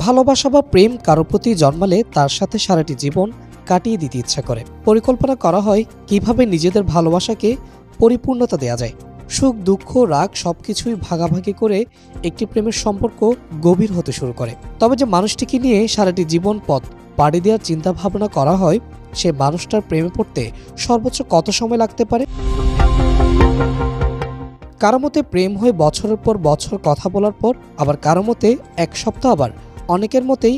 ভালোবাসা বা প্রেম কারো প্রতি জন্মালে তার সাথে সারাটি জীবন কাটিয়ে দিতে ইচ্ছা করে। পরিকল্পনা করা হয় কিভাবে নিজেদের ভালোবাসাকে পরিপূর্ণতা দেয়া যায়। সুখ, দুঃখ, রাগ সবকিছুই ভাগাভাগি করে একটি প্রেমের সম্পর্ক গভীর হতে শুরু করে। তবে যে মানুষটিকে নিয়ে সারাটি জীবন পথ পাড়ি দেওয়ার চিন্তা ভাবনা করা হয়, সে মানুষটার প্রেমে পড়তে সর্বোচ্চ কত সময় লাগতে পারে? কারো মতে প্রেম হয়ে বছরের পর বছর কথা বলার পর, আবার কারো মতে এক সপ্তাহ, আবার অনেকের মতেই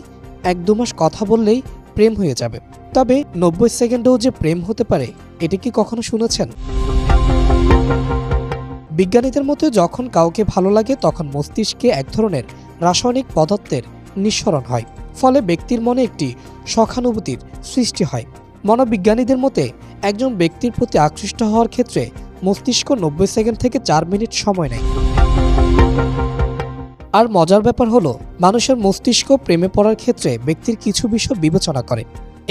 1-2 মাস কথা বললেই প্রেম হয়ে যাবে। তবে 90 সেকেন্ডেও যে প্রেম হতে পারে, এটি কি কখনো শুনেছেন? বিজ্ঞানীদের মতে যখন কাউকে ভালো লাগে তখন মস্তিষ্কে এক ধরনের রাসায়নিক পদার্থের নিঃসরণ হয়, ফলে ব্যক্তির মনে একটি সখানুভূতির সৃষ্টি হয়। মনোবিজ্ঞানীদের মতে একজন ব্যক্তির প্রতি আকৃষ্ট হওয়ার ক্ষেত্রে মস্তিষ্ক 90 সেকেন্ড থেকে 4 মিনিট সময় নেয়। আর মজার ব্যাপার হলো, মানুষের মস্তিষ্ক প্রেমে পড়ার ক্ষেত্রে ব্যক্তির কিছু বিষয় বিবেচনা করে।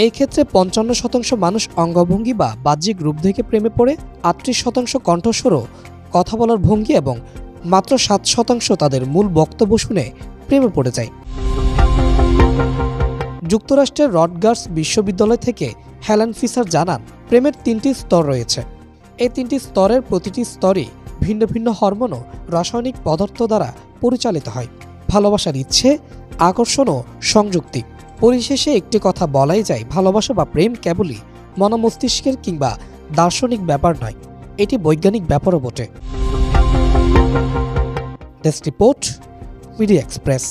এই ক্ষেত্রে 55% মানুষ অঙ্গভঙ্গি বা বাহ্যিক রূপ দেখে প্রেমে পড়ে, 38% কণ্ঠস্বর, কথা বলার ভঙ্গি এবং মাত্র 7% তাদের মূল বক্তব্য শুনে প্রেমে পড়ে যায়। যুক্তরাষ্ট্রের রটগার্স বিশ্ববিদ্যালয় থেকে হেলেন ফিসার জানান, প্রেমের 3টি স্তর রয়েছে। এই 3টি স্তরের প্রতিটি স্তরই ভিন্ন ভিন্ন হরমোন ও রাসায়নিক পদার্থ দ্বারা পরিচালিত হয়। ভালোবাসার ইচ্ছে, আকর্ষণ ও সংযুক্তি। পরিশেষে একটি কথা বলাই যায়, ভালোবাসা বা প্রেম কেবলই মনোমস্তিষ্কের কিংবা দার্শনিক ব্যাপার নয়, এটি বৈজ্ঞানিক ব্যাপারও বটে। Desk report, media express.